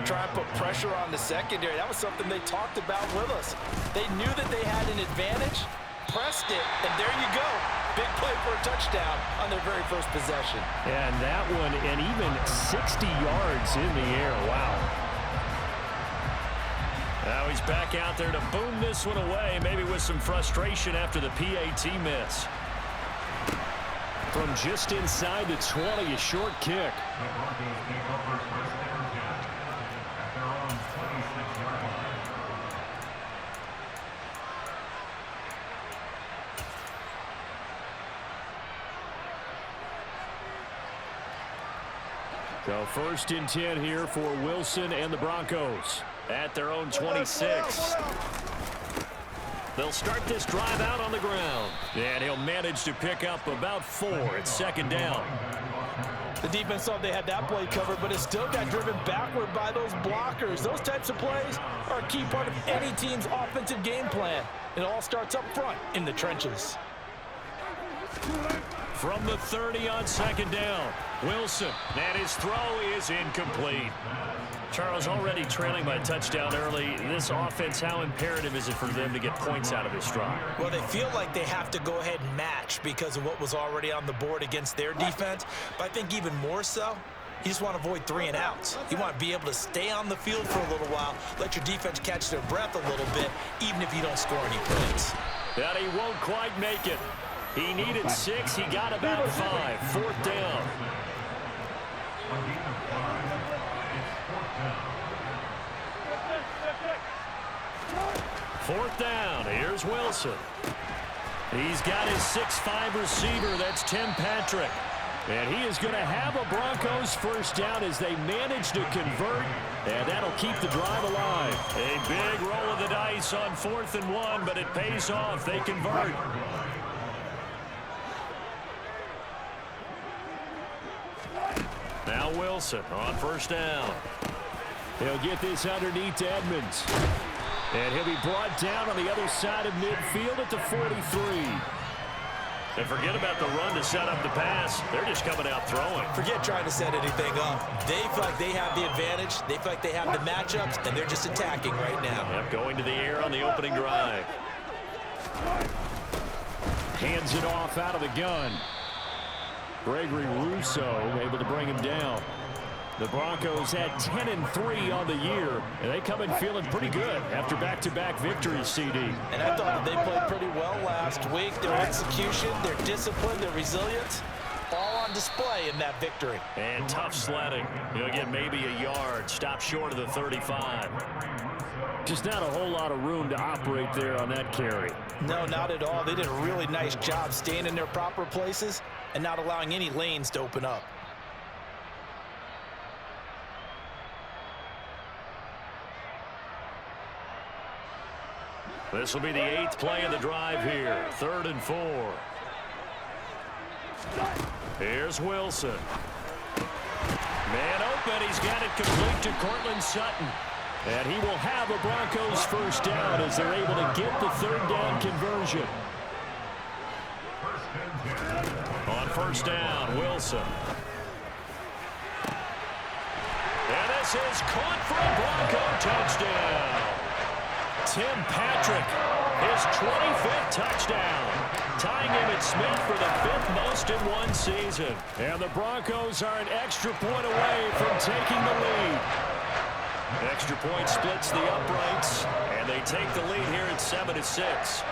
try and put pressure on the secondary. That was something they talked about with us. They knew that they had an advantage, pressed it, and there you go. Big play for a touchdown on their very first possession. And that one, and even 60 yards in the air. Wow. Now he's back out there to boom this one away, maybe with some frustration after the PAT miss. From just inside the 20, a short kick. So 1st and 10 here for Wilson and the Broncos at their own 26. They'll start this drive out on the ground. And he'll manage to pick up about 4 at 2nd down. The defense thought they had that play covered, but it still got driven backward by those blockers. Those types of plays are a key part of any team's offensive game plan. It all starts up front in the trenches. From the 30 on 2nd down, Wilson, and his throw is incomplete. Charles, already trailing by a touchdown early. This offense, how imperative is it for them to get points out of this drive? Well, they feel like they have to go ahead and match because of what was already on the board against their defense. But I think even more so, you just want to avoid 3 and outs. You want to be able to stay on the field for a little while, let your defense catch their breath a little bit, even if you don't score any points. That he won't quite make it. He needed 6. He got about 5. 4th down. Fourth down. Here's Wilson. He's got his 6'5" receiver. That's Tim Patrick. And he is going to have a Broncos first down as they manage to convert. And that'll keep the drive alive. A big roll of the dice on 4th and 1, but it pays off. They convert. Now Wilson on 1st down. He'll get this underneath to Edmonds. And he'll be brought down on the other side of midfield at the 43. And forget about the run to set up the pass. They're just coming out throwing. Forget trying to set anything up. They feel like they have the advantage. They feel like they have the matchups, and they're just attacking right now. Yep, going to the air on the opening drive. Hands it off out of the gun. Gregory Rousseau able to bring him down. The Broncos had 10-3 on the year, and they come in feeling pretty good after back-to-back victories, CD. And I thought that they played pretty well last week. Their execution, their discipline, their resilience, all on display in that victory. And tough sledding. He'll get maybe a yard, stop short of the 35. Just not a whole lot of room to operate there on that carry. No, not at all. They did a really nice job staying in their proper places and not allowing any lanes to open up. This will be the 8th play of the drive here. 3rd and 4. Here's Wilson. Man open. He's got it complete to Cortland Sutton. And he will have a Broncos first down as they're able to get the 3rd down conversion. On 1st down, Wilson. And this is caught for a Bronco touchdown. Tim Patrick, his 25th touchdown, tying Emmitt Smith for the 5th most in one season. And the Broncos are an extra point away from taking the lead. Extra point splits the uprights, and they take the lead here at 7-6.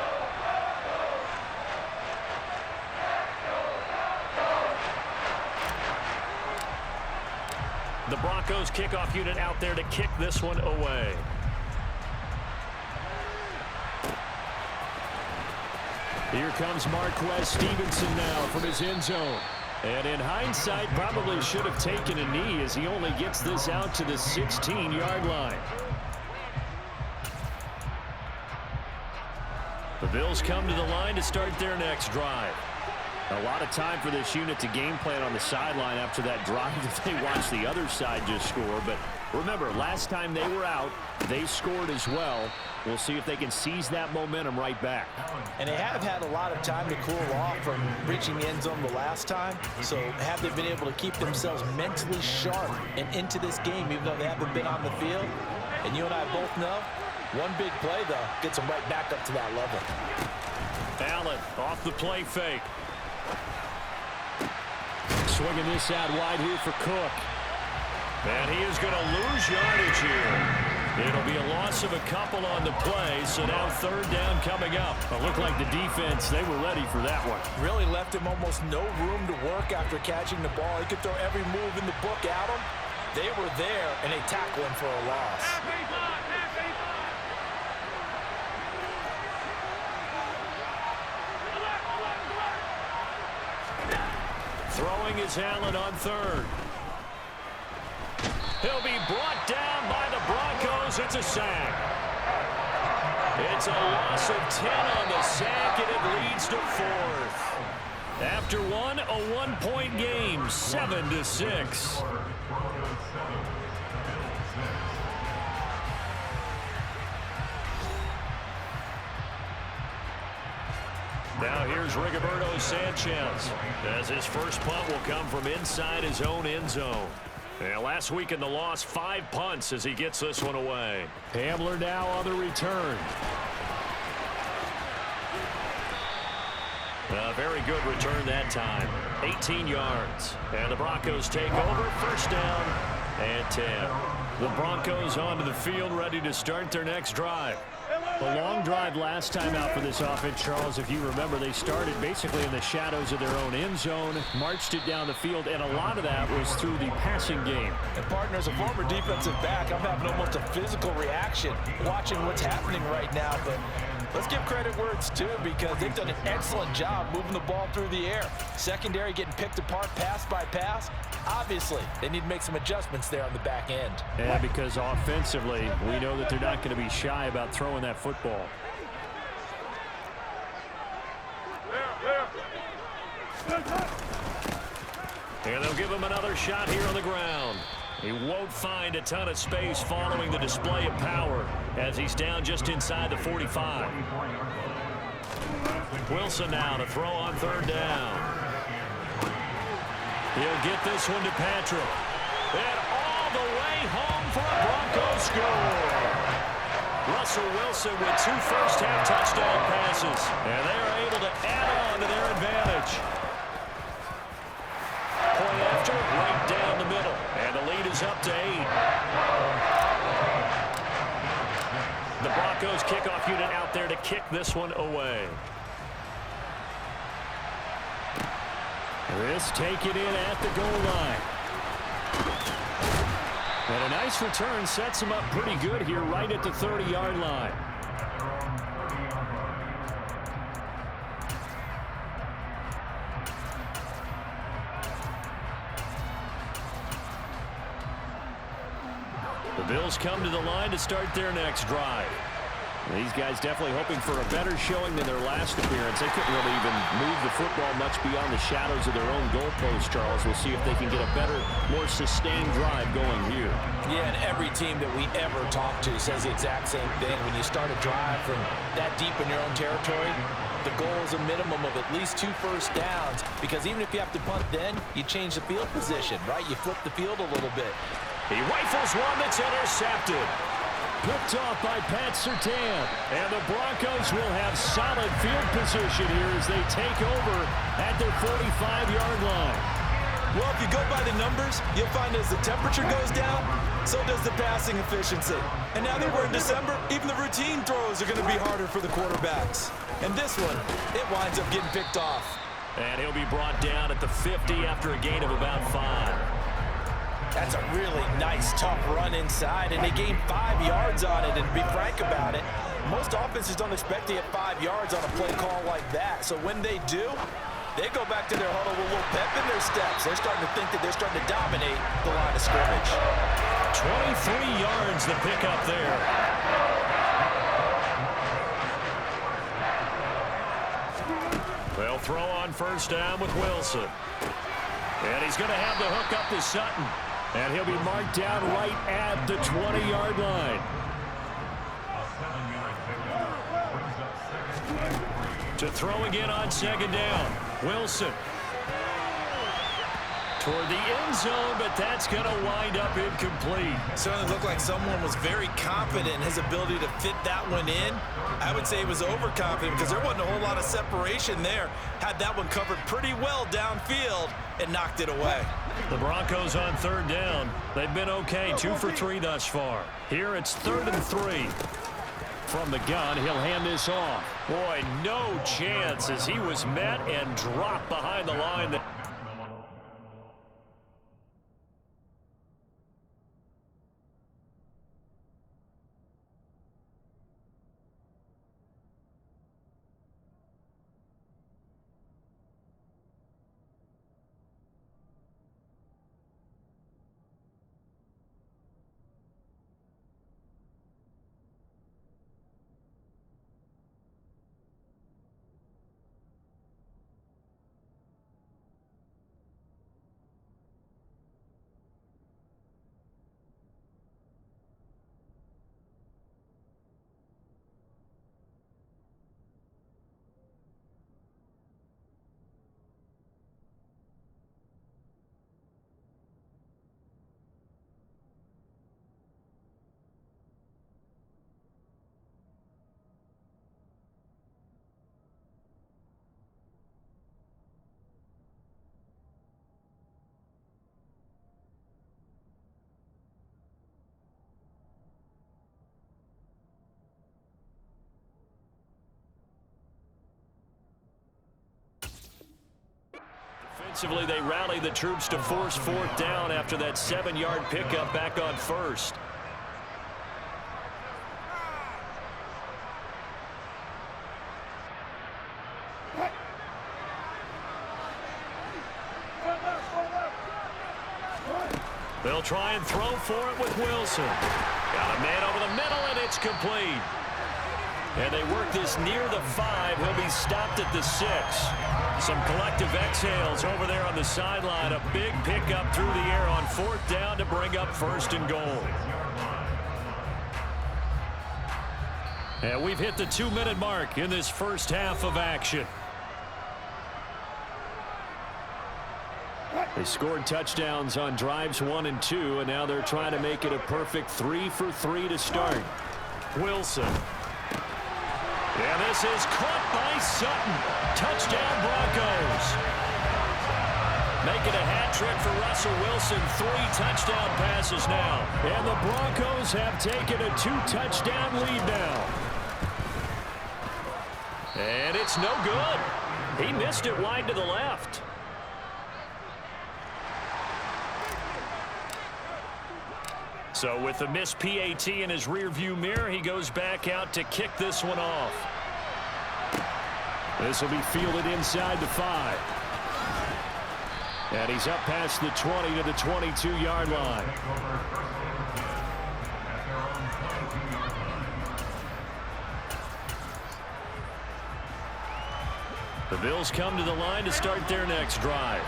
The Broncos kickoff unit out there to kick this one away. Here comes Marquez Stevenson now from his end zone. And in hindsight, probably should have taken a knee as he only gets this out to the 16-yard line. The Bills come to the line to start their next drive. A lot of time for this unit to game plan on the sideline after that drive that they watched the other side just score. But Remember, last time they were out, they scored as well. We'll see if they can seize that momentum right back. And they have had a lot of time to cool off from reaching the end zone the last time. So have they been able to keep themselves mentally sharp and into this game, even though they haven't been on the field? And you and I both know, one big play, though, gets them right back up to that level. Allen off the play fake. Swinging this out wide here for Cook. And he is going to lose yardage here. It'll be a loss of a couple on the play, so now third down coming up. It looked like the defense, they were ready for that one. Really left him almost no room to work after catching the ball. He could throw every move in the book at him. They were there, and they tackle him for a loss. Throwing is Allen on third. He'll be brought down by the Broncos. It's a sack. It's a loss of 10 on the sack, and it leads to fourth. After one, a one-point game, 7-6. Now here's Rigoberto Sanchez, as his first punt will come from inside his own end zone. And last week in the loss, 5 punts as he gets this one away. Hamler now on the return. A very good return that time. 18 yards. And the Broncos take over. First down and 10. The Broncos onto the field, ready to start their next drive. A long drive last time out for this offense, Charles. If you remember, they started basically in the shadows of their own end zone, marched it down the field, and a lot of that was through the passing game. And partner, as a former defensive back, I'm having almost a physical reaction watching what's happening right now. But let's give credit where it's due, because they've done an excellent job moving the ball through the air. Secondary getting picked apart pass by pass. Obviously, they need to make some adjustments there on the back end. Yeah, because offensively, we know that they're not going to be shy about throwing that football. And they'll give him another shot here on the ground. He won't find a ton of space following the display of power as he's down just inside the 45. Wilson now to throw on third down. He'll get this one to Patrick. And all the way home for a Broncos score. Russell Wilson with 2 first-half touchdown passes. And they are able to add on to their advantage. Point after, right down the middle. And the lead is up to 8. The Broncos kickoff unit out there to kick this one away. This taken in at the goal line. And a nice return sets him up pretty good here right at the 30-yard line. The Bills come to the line to start their next drive. These guys definitely hoping for a better showing than their last appearance. They couldn't really even move the football much beyond the shadows of their own goalpost, Charles. We'll see if they can get a better, more sustained drive going here. Yeah, and every team that we ever talk to says the exact same thing. When you start a drive from that deep in your own territory, the goal is a minimum of at least 2 first downs, because even if you have to punt then, you change the field position, right? You flip the field a little bit. He rifles one that's intercepted. Picked off by Pat Surtain. And the Broncos will have solid field position here as they take over at their 45-yard line. Well, if you go by the numbers, you'll find as the temperature goes down, so does the passing efficiency. And now that we're in December, even the routine throws are going to be harder for the quarterbacks. And this one, it winds up getting picked off. And he'll be brought down at the 50 after a gain of about 5. That's a really nice, tough run inside, and they gained 5 yards on it. And to be frank about it, most offenses don't expect to get 5 yards on a play call like that. So when they do, they go back to their huddle with a little pep in their steps. They're starting to think that they're starting to dominate the line of scrimmage. 23 yards the pickup there. They'll throw on first down with Wilson. And he's going to have the hook up to Sutton. And he'll be marked down right at the 20-yard line. To throw again on second down. Wilson. Toward the end zone, but that's going to wind up incomplete. Certainly looked like someone was very confident in his ability to fit that one in. I would say he was overconfident because there wasn't a whole lot of separation there. Had that one covered pretty well downfield and knocked it away. The Broncos on third down. They've been okay, 2 for 3 thus far. Here it's 3rd and 3. From the gun, he'll hand this off. Boy, no chance as he was met and dropped behind the line. Defensively, they rallied the troops to force 4th down after that 7-yard pickup back on 1st. They'll try and throw for it with Wilson. Got a man over the middle, and it's complete. And they work this near the 5. He'll be stopped at the 6. Some collective exhales over there on the sideline. A big pickup through the air on 4th down to bring up 1st and goal. And we've hit the 2-minute mark in this first half of action. They scored touchdowns on drives 1 and 2, and now they're trying to make it a perfect 3 for 3 to start. Wilson. And this is caught by Sutton. Touchdown, Broncos. Make it a hat trick for Russell Wilson. 3 touchdown passes now. And the Broncos have taken a 2-touchdown lead now. And it's no good. He missed it wide to the left. So with the missed PAT in his rearview mirror, he goes back out to kick this one off. This will be fielded inside the 5. And he's up past the 20 to the 22-yard line. The Bills come to the line to start their next drive.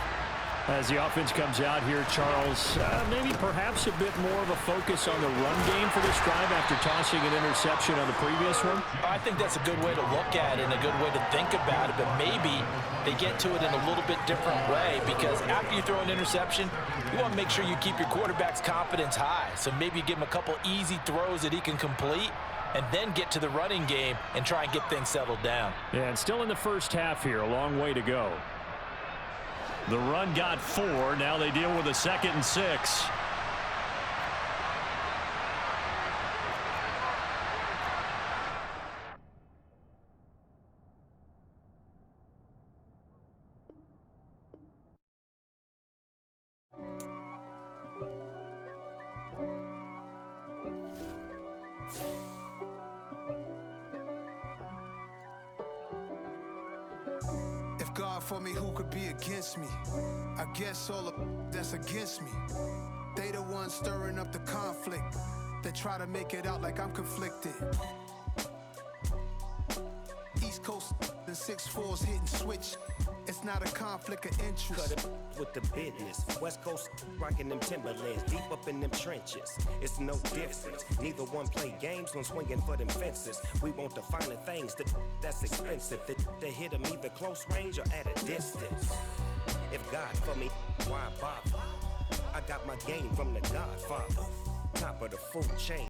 As the offense comes out here, Charles, maybe perhaps a bit more of a focus on the run game for this drive after tossing an interception on the previous one? I think that's a good way to look at it and a good way to think about it, but maybe they get to it in a little bit different way because after you throw an interception, you want to make sure you keep your quarterback's confidence high. So maybe you give him a couple easy throws that he can complete and then get to the running game and try and get things settled down. Yeah, and still in the first half here, a long way to go. The run got 4. Now they deal with a 2nd and 6. God for me, who could be against me? I guess all of that's against me. They the ones stirring up the conflict. They try to make it out like I'm conflicted. East Coast, the 6'4's hitting switch. It's not a conflict of interest. Cut it with the business. West Coast rocking them Timberlands, deep up in them trenches. It's no difference. Neither one play games when swinging for them fences. We want the finer things that's expensive. That hit them either close range or at a distance. If God for me, why bother? I got my game from the Godfather. Top of the food chain.